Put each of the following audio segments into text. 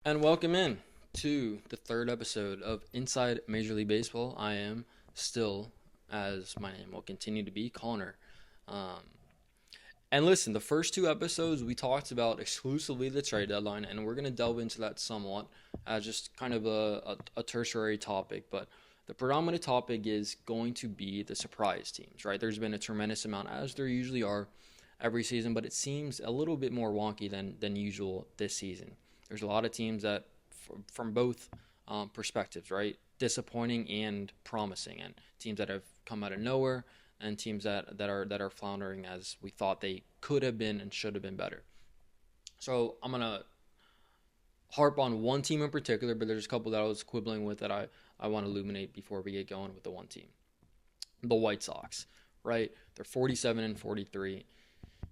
And welcome in to the third episode of Inside Major League Baseball. I am still, as my name will continue to be, Connor. Um, and listen, the first two episodes we talked about exclusively the trade deadline, and we're going to delve into that somewhat as just kind of a tertiary topic. But the predominant topic is going to be the surprise teams, right? There's been a tremendous amount, as there usually are every season, but it seems a little bit more wonky than usual this season. There's a lot of teams that, from both perspectives, right, disappointing and promising, and teams that have come out of nowhere, and teams that are floundering as we thought they could have been and should have been better. So I'm gonna harp on one team in particular, but there's a couple that I was quibbling with that I want to illuminate before we get going with the one team. The White Sox, right? They're 47 and 43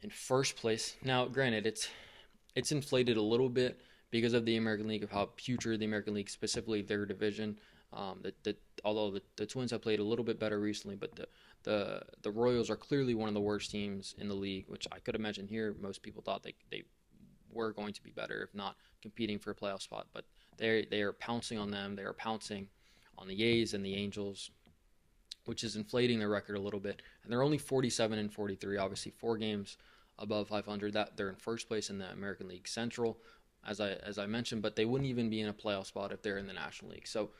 in first place. Now, granted, it's inflated a little bit because of the American League, of how putrid the American League, specifically their division. Although the Twins have played a little bit better recently, but the Royals are clearly one of the worst teams in the league, which I could imagine here most people thought they were going to be better, if not competing for a playoff spot. But they are pouncing on them. They are pouncing on the A's and the Angels, which is inflating their record a little bit. And they're only 47 and 43, obviously 4 games above 500. That they're in first place in the American League Central, as I mentioned, but they wouldn't even be in a playoff spot if they're in the National League. So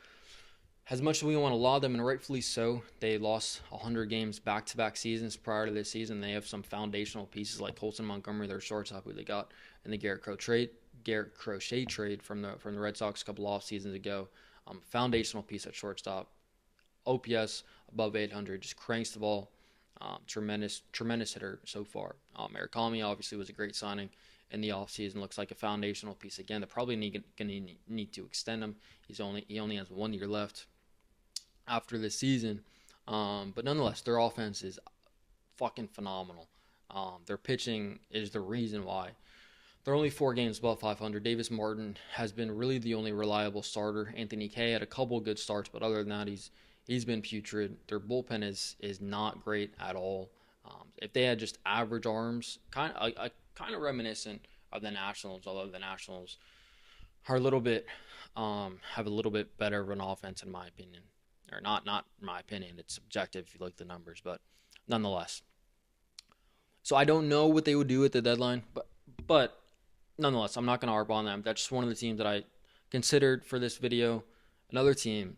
as much as we want to laud them, and rightfully so, they lost 100 games back-to-back seasons prior to this season. They have some foundational pieces like Colson Montgomery, their shortstop, who they got in the Garrett Crochet trade from the Red Sox a couple off seasons ago. Foundational piece at shortstop. OPS above 800, just cranks the ball. Tremendous hitter so far. Murakami obviously was a great signing in the offseason. Looks like a foundational piece again. They're probably going to need to extend him. He only has 1 year left after this season. But nonetheless, their offense is fucking phenomenal. Their pitching is the reason why. They're only 4 games above 500. Davis Martin has been really the only reliable starter. Anthony Kay had a couple good starts, but other than that, he's been putrid. Their bullpen is not great at all. If they had just average arms, kind of reminiscent of the Nationals, although the Nationals are a little bit have a little bit better of an offense in my opinion, or not my opinion. It's subjective if you look at the numbers, but nonetheless. So I don't know what they would do at the deadline, but nonetheless, I'm not going to harp on them. That's just one of the teams that I considered for this video. Another team,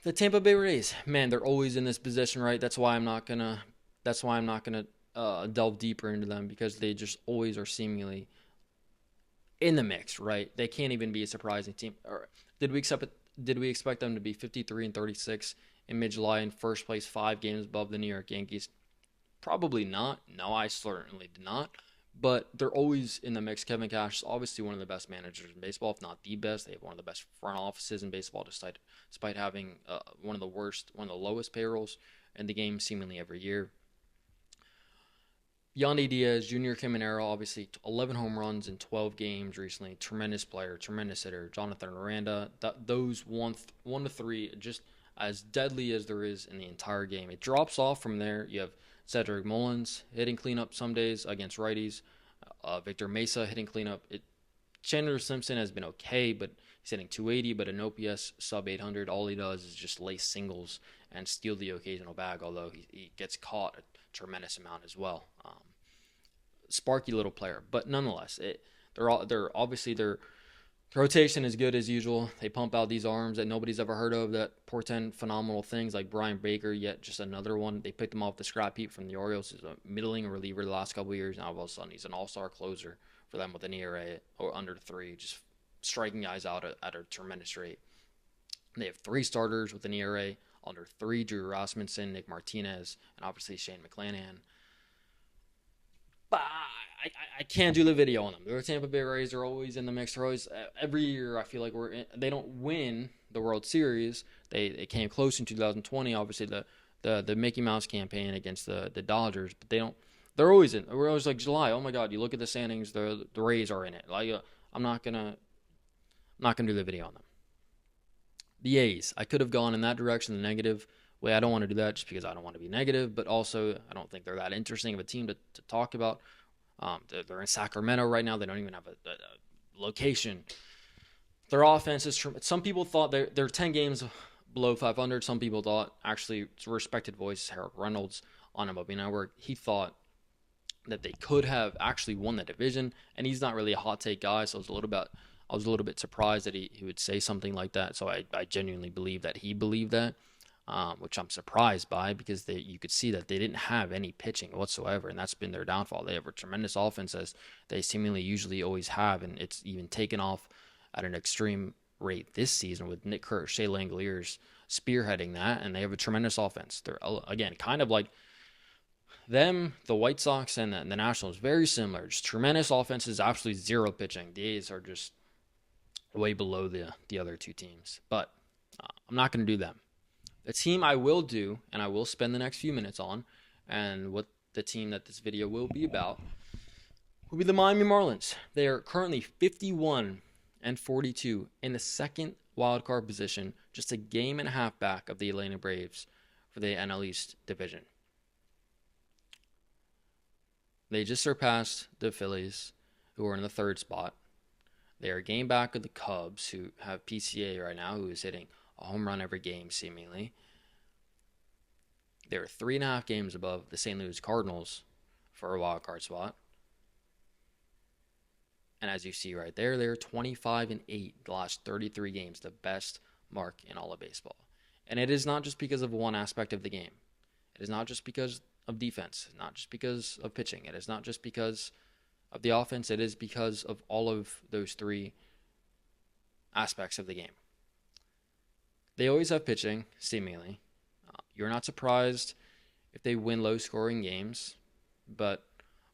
the Tampa Bay Rays. Man, they're always in this position, right? That's why I'm not gonna delve deeper into them, because they just always are seemingly in the mix, right? They can't even be a surprising team. Or did we expect them to be 53 and 36 in mid-July in first place, 5 games above the New York Yankees? Probably not. No, I certainly did not. But they're always in the mix. Kevin Cash is obviously one of the best managers in baseball, if not the best. They have one of the best front offices in baseball, despite having one of the lowest payrolls in the game seemingly every year. Yandy Diaz, Junior Caminero, obviously 11 home runs in 12 games recently. Tremendous player, tremendous hitter. Jonathan Aranda, those 1 to 3, just as deadly as there is in the entire game. It drops off from there. You have Cedric Mullins hitting cleanup some days against righties. Victor Mesa hitting cleanup. Chandler Simpson has been okay, but he's hitting 280, but an OPS sub 800. All he does is just lay singles and steal the occasional bag, although he gets caught a tremendous amount as well. Sparky little player, but nonetheless, they're obviously their rotation is good as usual. They pump out these arms that nobody's ever heard of that portend phenomenal things, like Brian Baker, yet just another one. They picked him off the scrap heap from the Orioles. He's a middling reliever the last couple of years. Now all of a sudden he's an all-star closer for them with an ERA or under 3, just striking guys out at a tremendous rate. They have 3 starters with an ERA under 3: Drew Rasmussen, Nick Martinez, and obviously Shane McClanahan. But I can't do the video on them. The Tampa Bay Rays are always in the mix. They're always, every year I feel like they don't win the World Series. They came close in 2020, obviously the Mickey Mouse campaign against the Dodgers, but they don't. They're always in. We're always like July. Oh my God! You look at the standings. The Rays are in it. Like I'm not gonna do the video on them. The A's. I could have gone in that direction, the negative way. I don't want to do that just because I don't want to be negative, but also I don't think they're that interesting of a team to talk about. They're in Sacramento right now. They don't even have a location. Their offense is. Some people thought they're 10 games below 500. Some people thought, actually, respected voice Harold Reynolds on MLB Network, he thought that they could have actually won the division. And he's not really a hot take guy, so I was a little bit surprised that he would say something like that. So I genuinely believe that he believed that, which I'm surprised by because you could see that they didn't have any pitching whatsoever, and that's been their downfall. They have a tremendous offense as they seemingly usually always have, and it's even taken off at an extreme rate this season with Nick Kirk, Shea Langoliers spearheading that, and they have a tremendous offense. They're, again, kind of like them, the White Sox, and the Nationals, very similar. Just tremendous offenses, absolutely zero pitching. The A's are just way below the other two teams. But I'm not going to do them. The team I will do, and I will spend the next few minutes on, and what the team that this video will be about, will be the Miami Marlins. They are currently 51-42 in the second wildcard position, just a game and a half back of the Atlanta Braves for the NL East division. They just surpassed the Phillies, who are in the third spot. They are a game back of the Cubs, who have PCA right now, who is hitting a home run every game, seemingly. They're 3.5 games above the St. Louis Cardinals for a wild card spot. And as you see right there, they're 25-8 the last 33 games, the best mark in all of baseball. And it is not just because of one aspect of the game. It is not just because of defense, not just because of pitching. It is not just because of the offense. It is because of all of those three aspects of the game. They always have pitching, seemingly. You're not surprised if they win low-scoring games, but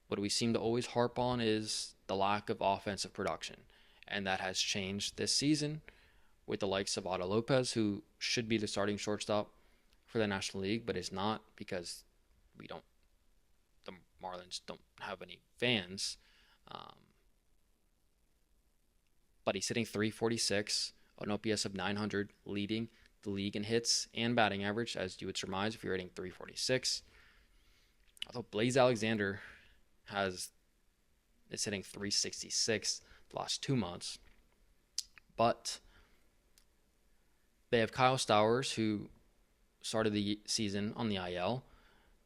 what we seem to always harp on is the lack of offensive production, and that has changed this season with the likes of Otto Lopez, who should be the starting shortstop for the National League, but is not because the Marlins don't have any fans. But he's hitting 346, an OPS of 900, leading the league in hits and batting average, as you would surmise if you're hitting 346. Although Blaze Alexander is hitting 366 the last 2 months. But they have Kyle Stowers, who started the season on the IL,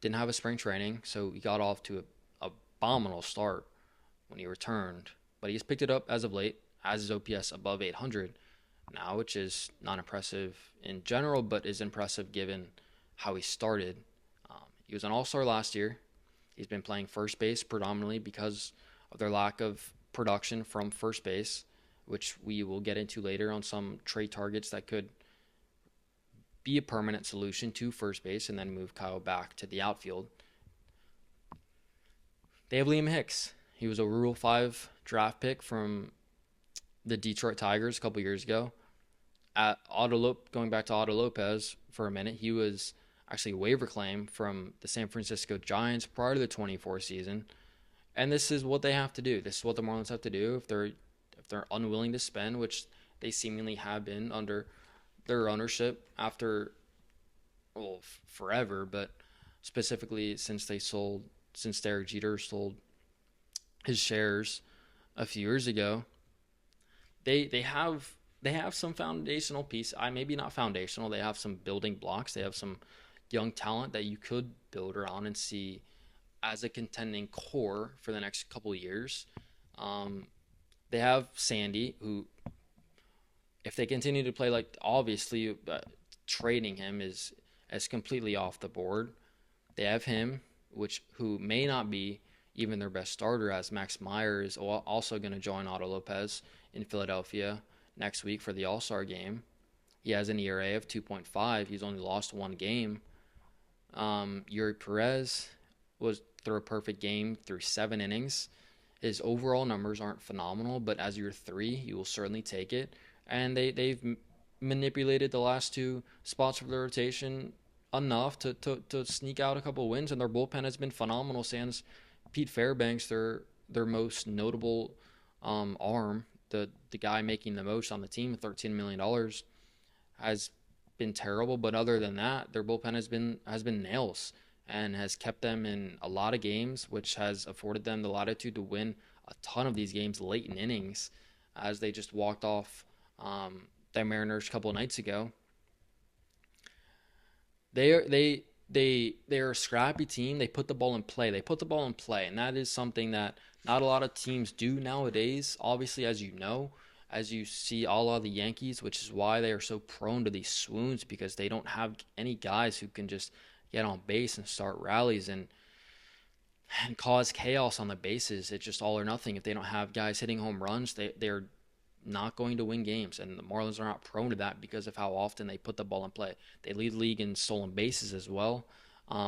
didn't have a spring training, so he got off to an abominable start when he returned. But he's picked it up as of late, has his OPS above 800 now, which is not impressive in general, but is impressive given how he started. He was an all-star last year. He's been playing first base predominantly because of their lack of production from first base, which we will get into later on some trade targets that could be a permanent solution to first base and then move Kyle back to the outfield. They have Liam Hicks. He was a Rule 5 draft pick from the Detroit Tigers a couple years ago. Going back to Otto Lopez for a minute, he was actually a waiver claim from the San Francisco Giants prior to the 24 season. And this is what they have to do. This is what the Marlins have to do if they're unwilling to spend, which they seemingly have been under their ownership after, forever, but specifically since Derek Jeter sold his shares a few years ago. They have some foundational piece. Maybe not foundational. They have some building blocks. They have some young talent that you could build around and see as a contending core for the next couple of years. They have Sandy, who, if they continue to play like, obviously trading him is completely off the board. They have him, who may not be even their best starter, as Max Meyer is also going to join Otto Lopez in Philadelphia next week for the All-Star game. He has an ERA of 2.5. He's only lost one game. Yuri Perez was through a perfect game through 7 innings. His overall numbers aren't phenomenal, but as your 3, you will certainly take it. And they've manipulated the last 2 spots for the rotation enough to sneak out a couple wins, and their bullpen has been phenomenal. Sans Pete Fairbanks, their most notable arm, the guy making the most on the team, $13 million, has been terrible. But other than that, their bullpen has been nails and has kept them in a lot of games, which has afforded them the latitude to win a ton of these games late in innings, as they just walked off The Mariners a couple of nights ago. They're a scrappy team. They put the ball in play. They put the ball in play, and that is something that not a lot of teams do nowadays. Obviously, as you know, as you see all of the Yankees, which is why they are so prone to these swoons because they don't have any guys who can just get on base and start rallies and cause chaos on the bases. It's just all or nothing. If they don't have guys hitting home runs, they're not going to win games, and the Marlins are not prone to that because of how often they put the ball in play. They lead the league in stolen bases as well,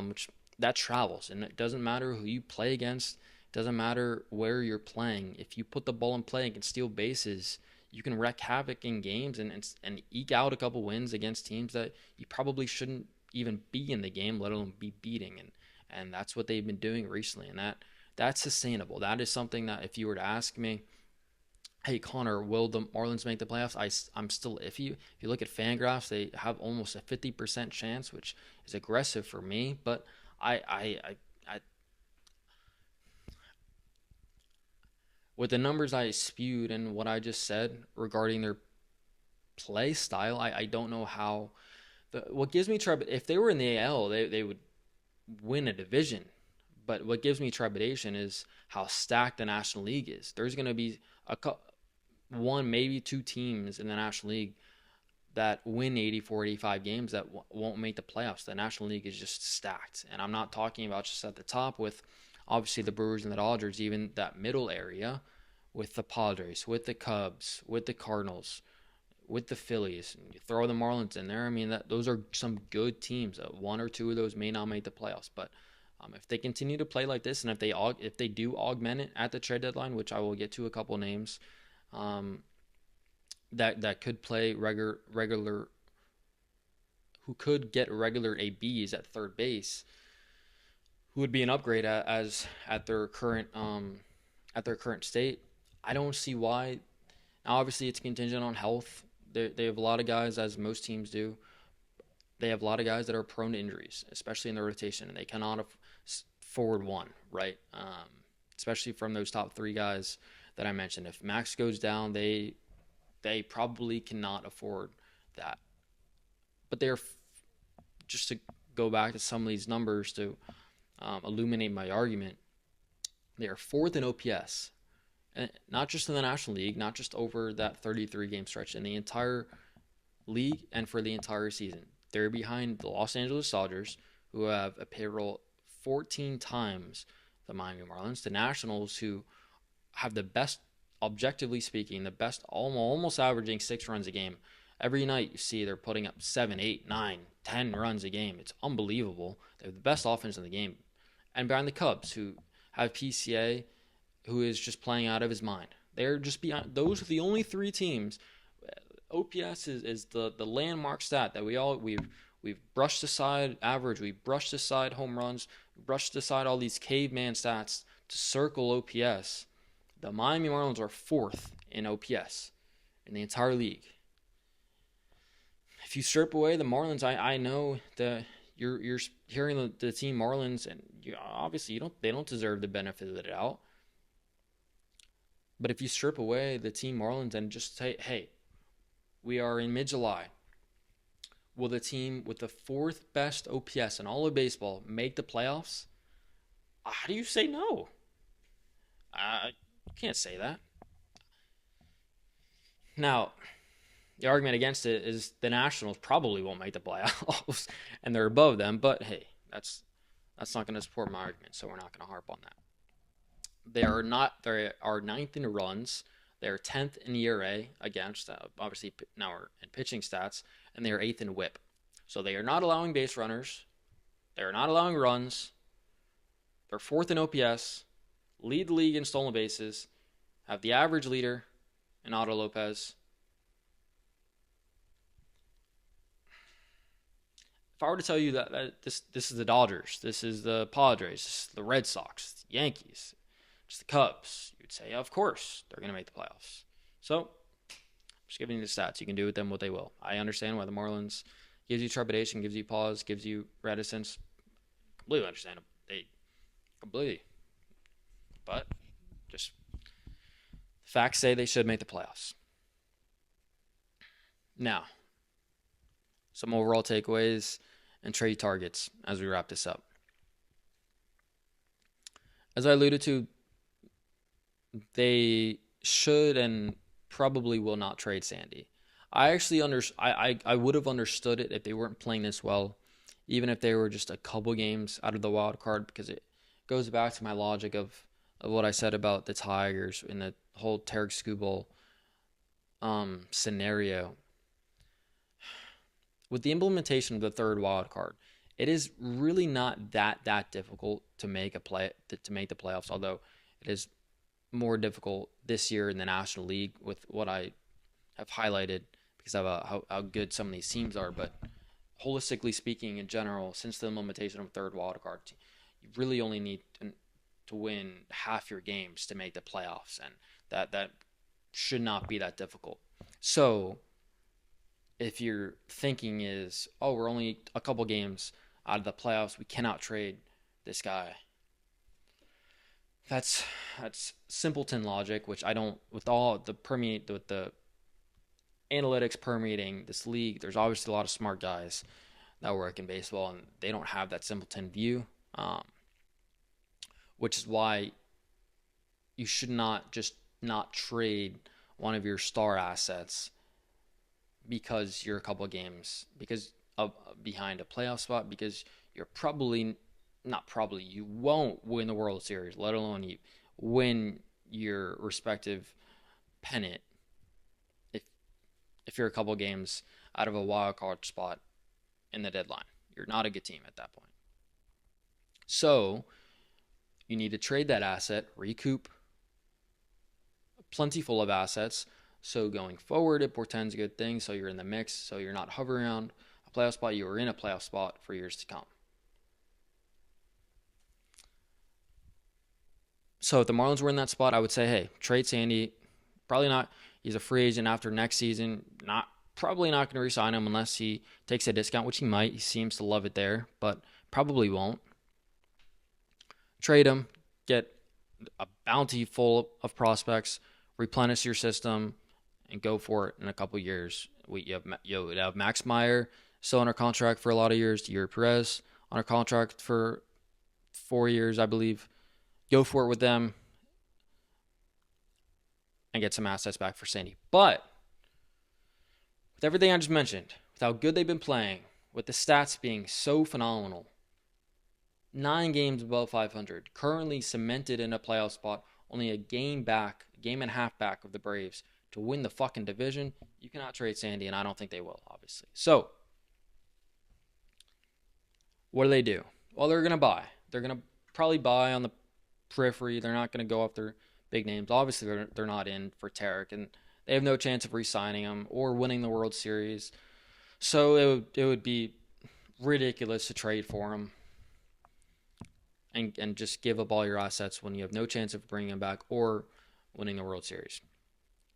which that travels, and it doesn't matter who you play against. It doesn't matter where you're playing. If you put the ball in play and can steal bases, you can wreak havoc in games and eke out a couple wins against teams that you probably shouldn't even be in the game, let alone be beating. And that's what they've been doing recently, and that's sustainable. That is something that if you were to ask me, hey Connor, will the Marlins make the playoffs? I'm still iffy. If you look at Fangraphs, they have almost a 50% chance, which is aggressive for me. But I with the numbers I spewed and what I just said regarding their play style, I don't know how. What gives me trouble, if they were in the AL, they would win a division. But what gives me trepidation is how stacked the National League is. There's going to be a one, maybe two teams in the National League that win 84, 85 games that won't make the playoffs. The National League is just stacked. And I'm not talking about just at the top with obviously the Brewers and the Dodgers, even that middle area with the Padres, with the Cubs, with the Cardinals, with the Phillies. And you throw the Marlins in there. I mean, those are some good teams. One or two of those may not make the playoffs, but if they continue to play like this, and if they do augment it at the trade deadline, which I will get to a couple names, um, that could play regular who could get regular ABs at third base, who would be an upgrade as at their current state. I don't see why. Now, obviously, it's contingent on health. They have a lot of guys, as most teams do. They have a lot of guys that are prone to injuries, especially in the rotation, and they cannot forward one, right? Especially from those top three guys that I mentioned. If Max goes down, they probably cannot afford that. But they're just to go back to some of these numbers to illuminate my argument. They are fourth in OPS, and not just in the National League, not just over that 33 game stretch, in the entire league and for the entire season. They're behind the Los Angeles Dodgers, who have a payroll 14 times the Miami Marlins, the Nationals, who have the best, objectively speaking, the best, almost averaging 6 runs a game. Every night you see they're putting up 7, 8, 9, 10 runs a game. It's unbelievable. They have the best offense in the game. And behind the Cubs, who have PCA, who is just playing out of his mind. They're just beyond. Those are the only three teams. OPS is the landmark stat that we've brushed aside average, we've brushed aside home runs, we've brushed aside all these caveman stats to circle OPS. The Miami Marlins are fourth in OPS in the entire league. If you strip away the Marlins, I know that you're hearing the team Marlins, and obviously they don't deserve the benefit of the doubt. But if you strip away the team Marlins and just say, hey, we are in mid-July, will the team with the fourth best OPS in all of baseball make the playoffs? How do you say no? You can't say that. Now, the argument against it is the Nationals probably won't make the playoffs, and they're above them. But hey, that's not going to support my argument, so we're not going to harp on that. They are not. They are ninth in runs. They are 10th in ERA against. Obviously, now we're in pitching stats, and they are 8th in WHIP. So they are not allowing base runners. They are not allowing runs. They're 4th in OPS. Lead the league in stolen bases. Have the average leader in Otto Lopez. If I were to tell you that this is the Dodgers, this is the Padres, this is the Red Sox, the Yankees, it's the Cubs, you'd say, of course, they're going to make the playoffs. So, I'm just giving you the stats. You can do with them what they will. I understand why the Marlins gives you trepidation, gives you pause, gives you reticence. Completely understandable. They completely. But just facts say they should make the playoffs. Now, some overall takeaways and trade targets as we wrap this up. As I alluded to, they should and probably will not trade Sandy. I actually I would have understood it if they weren't playing this well, even if they were just a couple games out of the wild card, because it goes back to my logic of what I said about the Tigers in the whole Tarek Skubal scenario. With the implementation of the third wild card, it is really not that difficult to make to make the playoffs. Although it is more difficult this year in the National League with what I have highlighted because of how good some of these teams are. But holistically speaking, in general, since the implementation of third wild card, you really only need to win half your games to make the playoffs, and that should not be that difficult. So if your thinking is, oh, we're only a couple games out of the playoffs, we cannot trade this guy. That's simpleton logic, which I don't. With all the permeate with the analytics permeating this league, there's obviously a lot of smart guys that work in baseball, and they don't have that simpleton view, which is why you should not just not trade one of your star assets because you're a couple of games because of behind a playoff spot, because you're probably not probably you won't win the World Series, let alone you win your respective pennant if you're a couple of games out of a wild card spot in the deadline. You're not a good team at that point. So you need to trade that asset, recoup plentiful of assets. So going forward, it portends good things. So you're in the mix. So you're not hovering around a playoff spot. You are in a playoff spot for years to come. So if the Marlins were in that spot, I would say, hey, trade Sandy. Probably not. He's a free agent after next season. Probably not going to re-sign him unless he takes a discount, which he might. He seems to love it there, but probably won't. Trade him, get a bounty full of prospects, replenish your system, and go for it in a couple years. You have Max Meyer still under contract for a lot of years. Yuri Perez under contract for 4 years, I believe. Go for it with them and get some assets back for Sandy. But with everything I just mentioned, with how good they've been playing, with the stats being so phenomenal, 9 games above 500, currently cemented in a playoff spot, only a game and a half back of the Braves to win the fucking division. You cannot trade Sandy, and I don't think they will, obviously. So, what do? Well, they're going to buy. They're going to probably buy on the periphery. They're not going to go after big names. Obviously, they're not in for Tarek, and they have no chance of re-signing him or winning the World Series. So it would be ridiculous to trade for him and just give up all your assets when you have no chance of bringing him back or winning the World Series.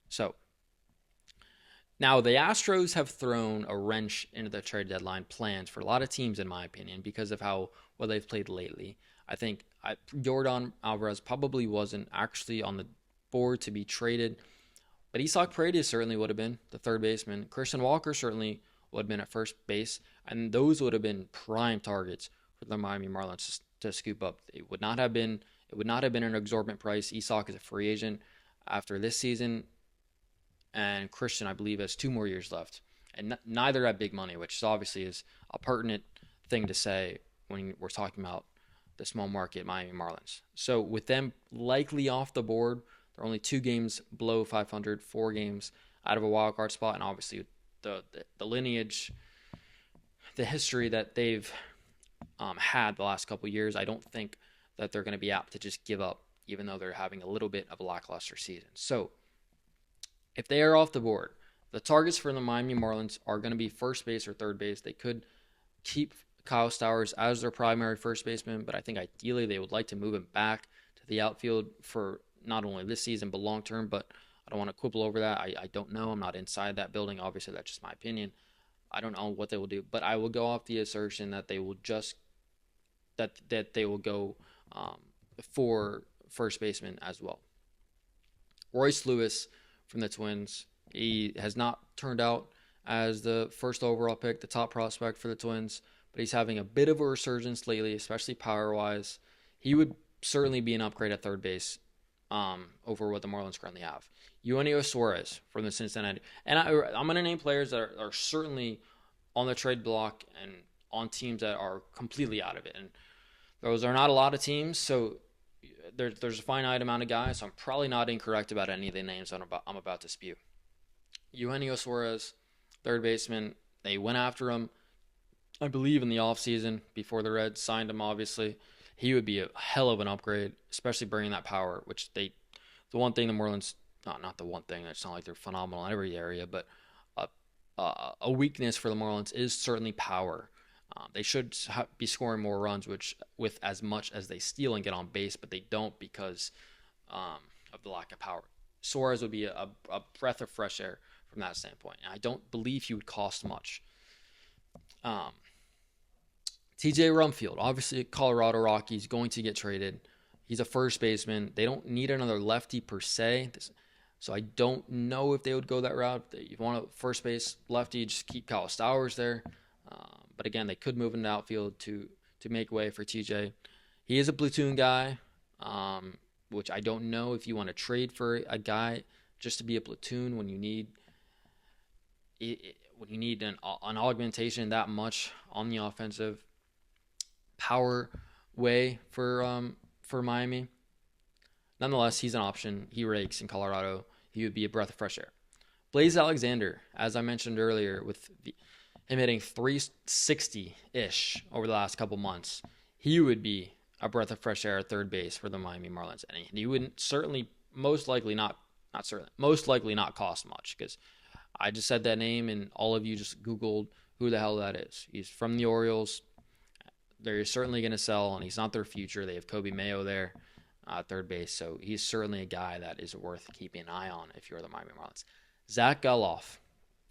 So now the Astros have thrown a wrench into the trade deadline plans for a lot of teams, in my opinion, because of how well they've played lately. I think Jordan Alvarez probably wasn't actually on the board to be traded, but Isaac Paredes certainly would have been the third baseman. Christian Walker certainly would have been at first base, and those would have been prime targets for the Miami Marlins to scoop up. It would not have been an exorbitant price. Isaac is a free agent after this season, and Christian, I believe, has 2 more years left, and neither at big money, which obviously is a pertinent thing to say when we're talking about the small market Miami Marlins. So with them likely off the board, they're only 2 games below 500, 4 games out of a wild card spot, and obviously the lineage, the history that they've had the last couple of years, I don't think that they're going to be apt to just give up, even though they're having a little bit of a lackluster season. So if they are off the board, the targets for the Miami Marlins are going to be first base or third base. They could keep Kyle Stowers as their primary first baseman, but I think ideally they would like to move him back to the outfield for not only this season but long term. But I don't want to quibble over that. I don't know. I'm not inside that building. Obviously, that's just my opinion. I don't know what they will do, but I will go off the assertion that they will just that they will go for first baseman as well. Royce Lewis from the Twins, he has not turned out as the first overall pick, the top prospect for the Twins, but he's having a bit of a resurgence lately, especially power wise. He would certainly be an upgrade at third base over what the Marlins currently have. Eugenio Suarez from the Cincinnati. And I'm going to name players that are certainly on the trade block and on teams that are completely out of it. And those are not a lot of teams, so there's a finite amount of guys, so I'm probably not incorrect about any of the names I'm about to spew. Eugenio Suarez, third baseman, they went after him, I believe, in the offseason before the Reds signed him, obviously. He would be a hell of an upgrade, especially bringing that power, which the one thing the Marlins, not the one thing, it's not like they're phenomenal in every area, but a weakness for the Marlins is certainly power. They should be scoring more runs, which with as much as they steal and get on base, but they don't because of the lack of power. Suarez would be a breath of fresh air from that standpoint. And I don't believe he would cost much. TJ Rumfield, obviously Colorado Rockies, going to get traded. He's a first baseman. They don't need another lefty per se. So I don't know if they would go that route. If you want a first base lefty, just keep Kyle Stowers there. But again, they could move in the outfield to make way for TJ. He is a platoon guy, which I don't know if you want to trade for a guy just to be a platoon when you need an augmentation that much on the offensive power way for Miami. Nonetheless, he's an option. He rakes in Colorado. He would be a breath of fresh air. Blaze Alexander, as I mentioned earlier, with him hitting 360-ish over the last couple months, he would be a breath of fresh air at third base for the Miami Marlins. And he wouldn't most likely not cost much, because I just said that name and all of you just Googled who the hell that is. He's from the Orioles. They're certainly going to sell, and he's not their future. They have Kobe Mayo there at third base, so he's certainly a guy that is worth keeping an eye on if you're the Miami Marlins. Zach Geloff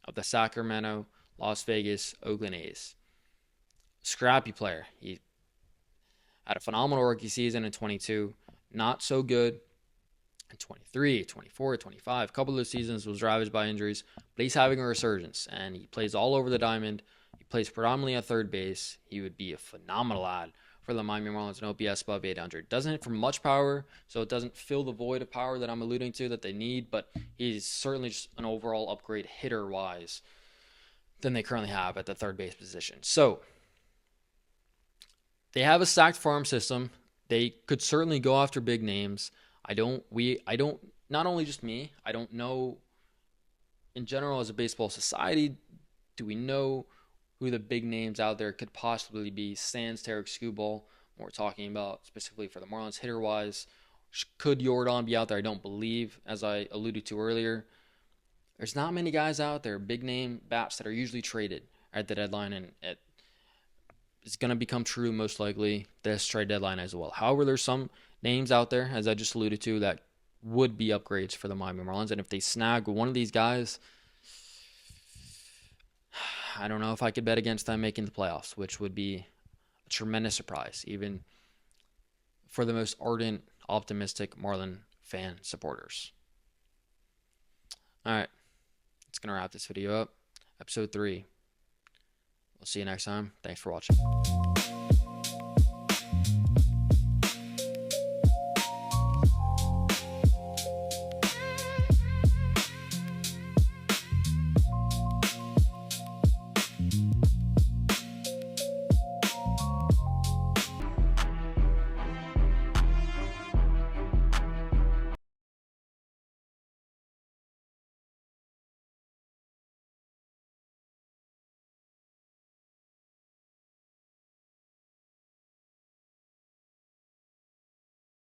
of the Sacramento, Las Vegas, Oakland A's. Scrappy player. He had a phenomenal rookie season in 22. Not so good in 23, 24, 25. A couple of those seasons was ravaged by injuries, but he's having a resurgence, and he plays all over the diamond. He plays predominantly at third base. He would be a phenomenal ad for the Miami Marlins, an OPS above 800. Doesn't hit for much power, so it doesn't fill the void of power that I'm alluding to that they need, but he's certainly just an overall upgrade hitter-wise than they currently have at the third base position. So they have a stacked farm system. They could certainly go after big names. Not only just me, I don't know in general as a baseball society, do we know who the big names out there could possibly be? Sans Tarek Skubal, what we're talking about specifically for the Marlins hitter-wise. Could Jordan be out there? I don't believe, as I alluded to earlier. There's not many guys out there, big name bats that are usually traded at the deadline, and it's going to become true most likely this trade deadline as well. However, there's some names out there, as I just alluded to, that would be upgrades for the Miami Marlins, and if they snag one of these guys, I don't know if I could bet against them making the playoffs, which would be a tremendous surprise, even for the most ardent, optimistic Marlin fan supporters. All right, it's going to wrap this video up. Episode 3. We'll see you next time. Thanks for watching.